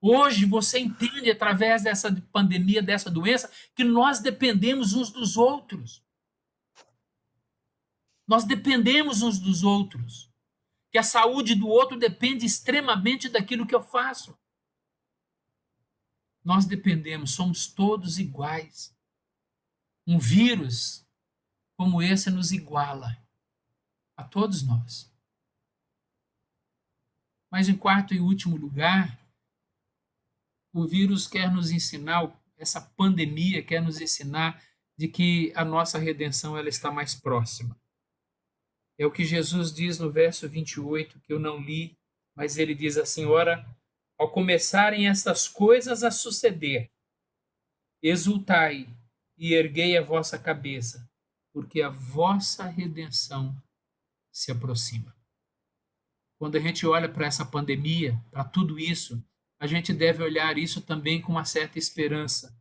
Hoje você entende, através dessa pandemia, dessa doença, que nós dependemos uns dos outros. Nós dependemos uns dos outros. Que a saúde do outro depende extremamente daquilo que eu faço. Nós dependemos, somos todos iguais. Um vírus como esse nos iguala a todos nós. Mas em quarto e último lugar, o vírus quer nos ensinar, essa pandemia quer nos ensinar de que a nossa redenção ela está mais próxima. É o que Jesus diz no verso 28, que eu não li, mas ele diz assim: ora, ao começarem estas coisas a suceder, exultai e erguei a vossa cabeça, porque a vossa redenção se aproxima. Quando a gente olha para essa pandemia, para tudo isso, a gente deve olhar isso também com uma certa esperança.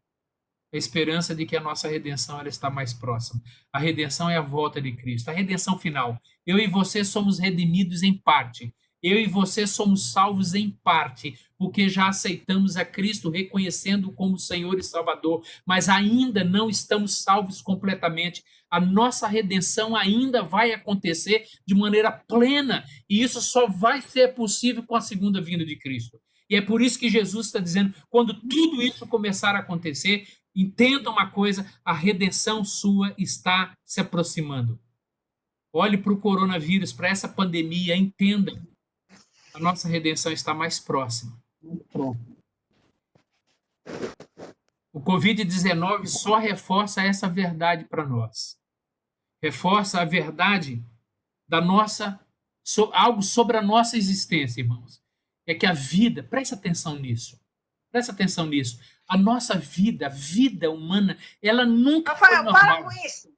A esperança de que a nossa redenção ela está mais próxima. A redenção é a volta de Cristo, a redenção final. Eu e você somos redimidos em parte. Eu e você somos salvos em parte, porque já aceitamos a Cristo, reconhecendo-o como Senhor e Salvador, mas ainda não estamos salvos completamente. A nossa redenção ainda vai acontecer de maneira plena, e isso só vai ser possível com a segunda vinda de Cristo. E é por isso que Jesus está dizendo: quando tudo isso começar a acontecer, entenda uma coisa, a redenção sua está se aproximando. Olhe para o coronavírus, para essa pandemia, entenda, a nossa redenção está mais próxima. O Covid-19 só reforça essa verdade para nós. Reforça a verdade da nossa, algo sobre a nossa existência, irmãos. É que a vida, preste atenção nisso, a nossa vida, a vida humana, ela nunca foi normal. Para com isso.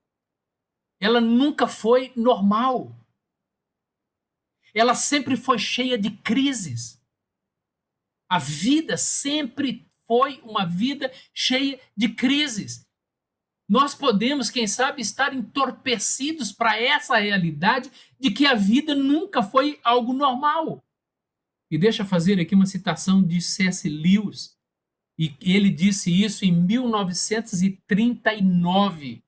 Ela nunca foi normal. Ela sempre foi cheia de crises. A vida sempre foi uma vida cheia de crises. Nós podemos, quem sabe, estar entorpecidos para essa realidade de que a vida nunca foi algo normal. E deixa eu fazer aqui uma citação de C.S. Lewis, e ele disse isso em 1939,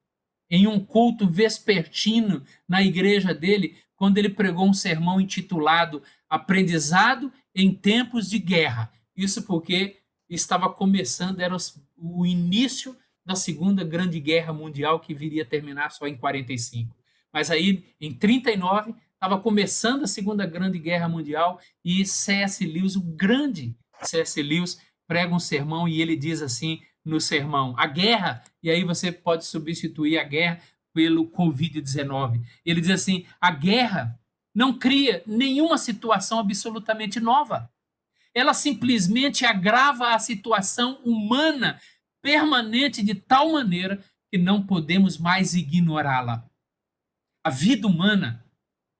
em um culto vespertino na igreja dele, quando ele pregou um sermão intitulado Aprendizado em Tempos de Guerra. Isso porque estava começando, era o início da Segunda Grande Guerra Mundial, que viria a terminar só em 45. Mas aí, em 39, estava começando a Segunda Grande Guerra Mundial e C.S. Lewis, o grande C.S. Lewis, prega um sermão e ele diz assim no sermão: a guerra, e aí você pode substituir a guerra pelo Covid-19. Ele diz assim: a guerra não cria nenhuma situação absolutamente nova. Ela simplesmente agrava a situação humana permanente de tal maneira que não podemos mais ignorá-la. A vida humana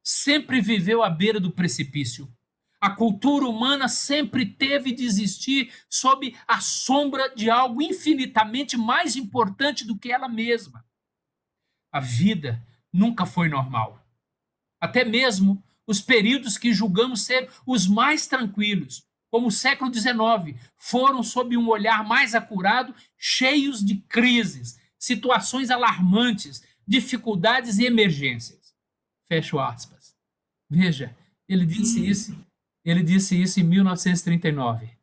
sempre viveu à beira do precipício. A cultura humana sempre teve de existir sob a sombra de algo infinitamente mais importante do que ela mesma. A vida nunca foi normal. Até mesmo os períodos que julgamos ser os mais tranquilos, como o século XIX, foram, sob um olhar mais acurado, cheios de crises, situações alarmantes, dificuldades e emergências. Fecho aspas. Veja, ele disse isso em 1939.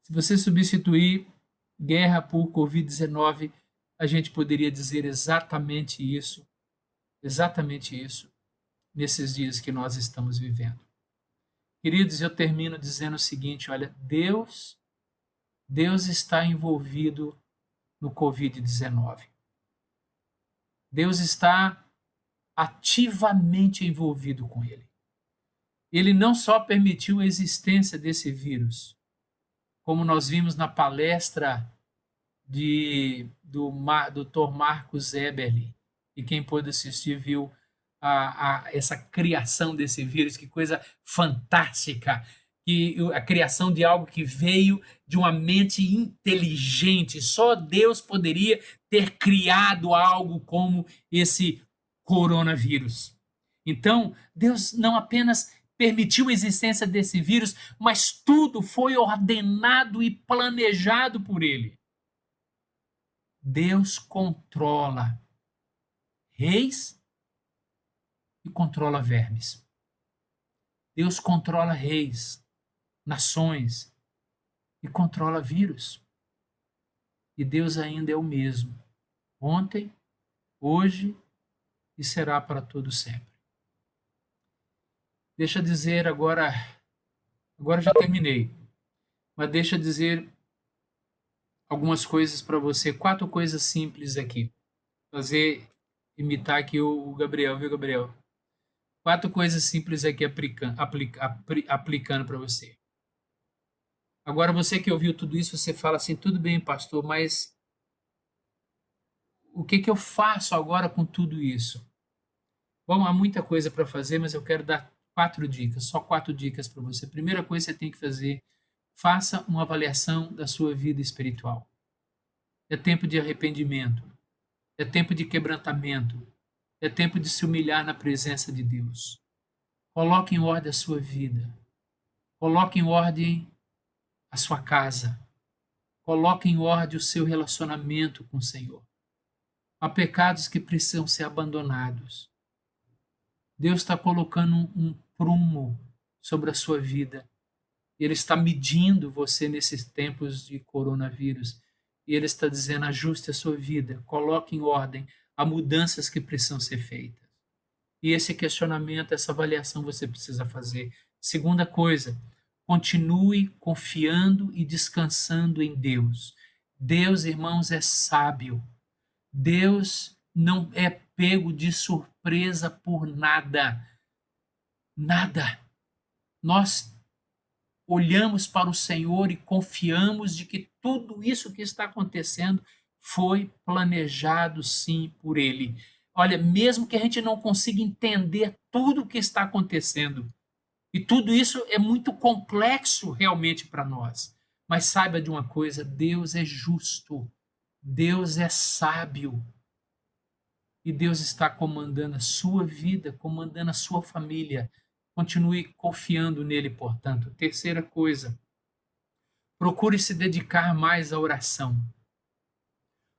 Se você substituir guerra por Covid-19, a gente poderia dizer exatamente isso, nesses dias que nós estamos vivendo. Queridos, eu termino dizendo o seguinte, olha, Deus está envolvido no Covid-19. Deus está ativamente envolvido com ele. Ele não só permitiu a existência desse vírus, como nós vimos na palestra do Dr. Marcos Eberle, e quem pôde assistir viu essa criação desse vírus, que coisa fantástica, que a criação de algo que veio de uma mente inteligente. Só Deus poderia ter criado algo como esse coronavírus. Então, Deus não apenas permitiu a existência desse vírus, mas tudo foi ordenado e planejado por ele. Deus controla reis e controla vermes. Deus controla reis, nações e controla vírus. E Deus ainda é o mesmo, ontem, hoje e será para todo sempre. Deixa eu dizer agora já terminei, mas deixa eu dizer algumas coisas para você, 4 coisas simples aqui. Imitar aqui o Gabriel, viu, Gabriel? 4 coisas simples aqui aplicando para você. Agora, você que ouviu tudo isso, você fala assim, tudo bem, pastor, mas o que eu faço agora com tudo isso? Bom, há muita coisa para fazer, mas eu quero dar 4 dicas, só 4 dicas para você. Primeira coisa que você tem que fazer, faça uma avaliação da sua vida espiritual. É tempo de arrependimento, é tempo de quebrantamento, é tempo de se humilhar na presença de Deus. Coloque em ordem a sua vida, coloque em ordem a sua casa, coloque em ordem o seu relacionamento com o Senhor. Há pecados que precisam ser abandonados. Deus está colocando um prumo sobre a sua vida. Ele está medindo você nesses tempos de coronavírus. E Ele está dizendo, ajuste a sua vida, coloque em ordem, há mudanças que precisam ser feitas. E esse questionamento, essa avaliação você precisa fazer. Segunda coisa, continue confiando e descansando em Deus. Deus, irmãos, é sábio. Deus não é pego de surpresa por nada. Nada. Nós olhamos para o Senhor e confiamos de que tudo isso que está acontecendo foi planejado sim por Ele. Olha, mesmo que a gente não consiga entender tudo o que está acontecendo, e tudo isso é muito complexo realmente para nós, mas saiba de uma coisa, Deus é justo, Deus é sábio, e Deus está comandando a sua vida, comandando a sua família. Continue confiando nele, portanto. Terceira coisa, procure se dedicar mais à oração.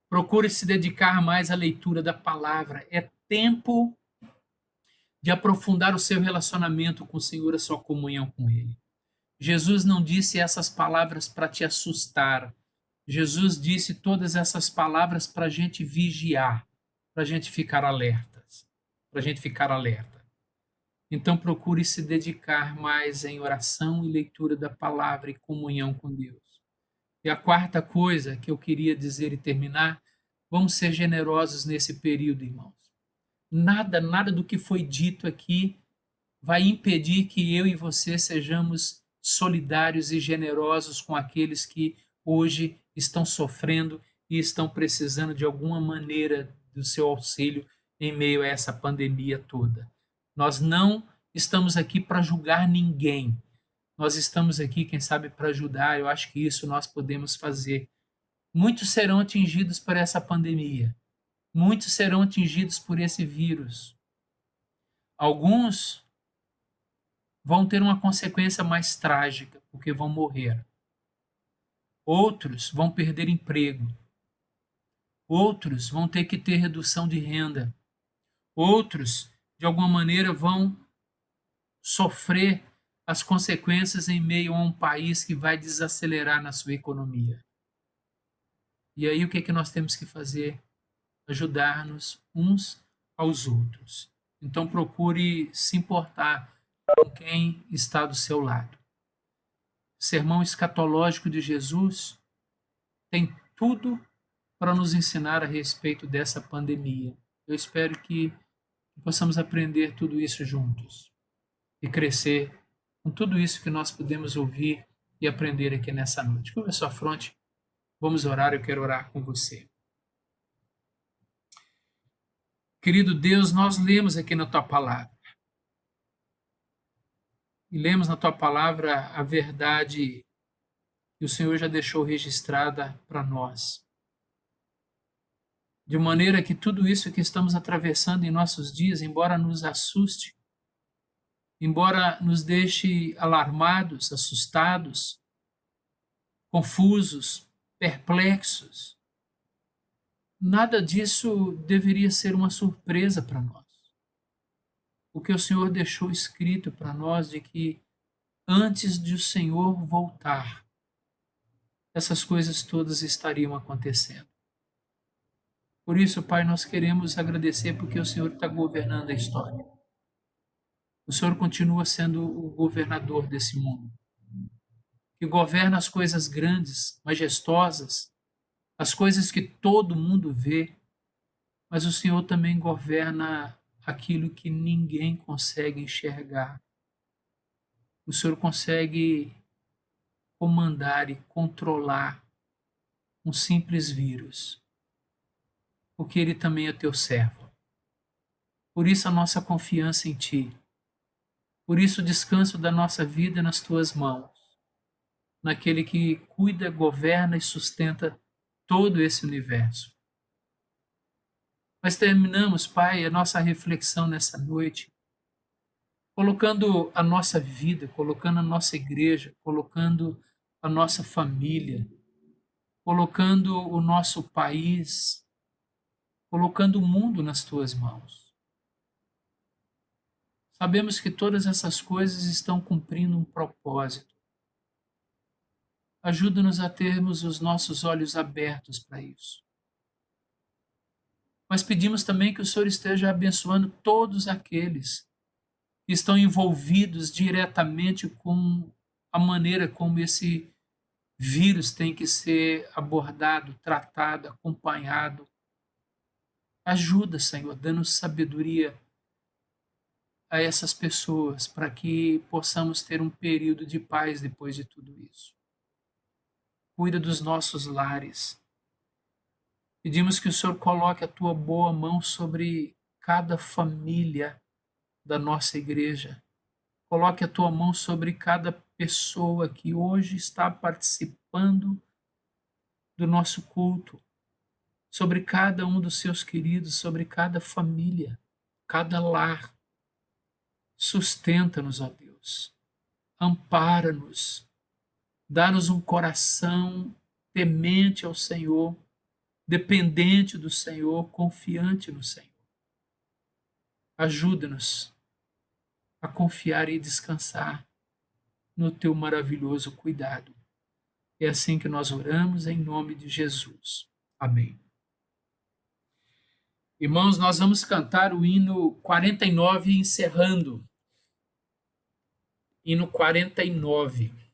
Procure se dedicar mais à leitura da palavra. É tempo de aprofundar o seu relacionamento com o Senhor, a sua comunhão com Ele. Jesus não disse essas palavras para te assustar. Jesus disse todas essas palavras para a gente vigiar, para a gente ficar alertas, para a gente ficar alerta. Então procure se dedicar mais em oração e leitura da palavra e comunhão com Deus. E a quarta coisa que eu queria dizer e terminar, vamos ser generosos nesse período, irmãos. Nada do que foi dito aqui vai impedir que eu e você sejamos solidários e generosos com aqueles que hoje estão sofrendo e estão precisando de alguma maneira do seu auxílio em meio a essa pandemia toda. Nós não estamos aqui para julgar ninguém. Nós estamos aqui, quem sabe, para ajudar. Eu acho que isso nós podemos fazer. Muitos serão atingidos por essa pandemia. Muitos serão atingidos por esse vírus. Alguns vão ter uma consequência mais trágica, porque vão morrer. Outros vão perder emprego. Outros vão ter que ter redução de renda. Outros, de alguma maneira, vão sofrer as consequências em meio a um país que vai desacelerar na sua economia. E aí o que é que nós temos que fazer? Ajudar-nos uns aos outros. Então procure se importar com quem está do seu lado. O sermão escatológico de Jesus tem tudo para nos ensinar a respeito dessa pandemia. Eu espero que possamos aprender tudo isso juntos e crescer com tudo isso que nós podemos ouvir e aprender aqui nessa noite. Curva a sua fronte, vamos orar, eu quero orar com você. Querido Deus, nós lemos aqui na Tua Palavra. E lemos na Tua Palavra a verdade que o Senhor já deixou registrada para nós. De maneira que tudo isso que estamos atravessando em nossos dias, embora nos assuste, embora nos deixe alarmados, assustados, confusos, perplexos, nada disso deveria ser uma surpresa para nós. Porque o Senhor deixou escrito para nós de que antes de o Senhor voltar, essas coisas todas estariam acontecendo. Por isso, Pai, nós queremos agradecer porque o Senhor está governando a história. O Senhor continua sendo o governador desse mundo, que governa as coisas grandes, majestosas, as coisas que todo mundo vê, mas o Senhor também governa aquilo que ninguém consegue enxergar. O Senhor consegue comandar e controlar um simples vírus, porque Ele também é teu servo. Por isso a nossa confiança em Ti. Por isso o descanso da nossa vida nas Tuas mãos, naquele que cuida, governa e sustenta todo esse universo. Mas terminamos, Pai, a nossa reflexão nessa noite, colocando a nossa vida, colocando a nossa igreja, colocando a nossa família, colocando o nosso país, colocando o mundo nas Tuas mãos. Sabemos que todas essas coisas estão cumprindo um propósito. Ajuda-nos a termos os nossos olhos abertos para isso. Mas pedimos também que o Senhor esteja abençoando todos aqueles que estão envolvidos diretamente com a maneira como esse vírus tem que ser abordado, tratado, acompanhado. Ajuda, Senhor, dando sabedoria a essas pessoas para que possamos ter um período de paz depois de tudo isso. Cuida dos nossos lares. Pedimos que o Senhor coloque a tua boa mão sobre cada família da nossa igreja. Coloque a tua mão sobre cada pessoa que hoje está participando do nosso culto, sobre cada um dos seus queridos, sobre cada família, cada lar. Sustenta-nos, ó Deus. Ampara-nos. Dá-nos um coração temente ao Senhor, dependente do Senhor, confiante no Senhor. Ajuda-nos a confiar e descansar no teu maravilhoso cuidado. É assim que nós oramos em nome de Jesus. Amém. Irmãos, nós vamos cantar o hino 49 encerrando. Hino 49.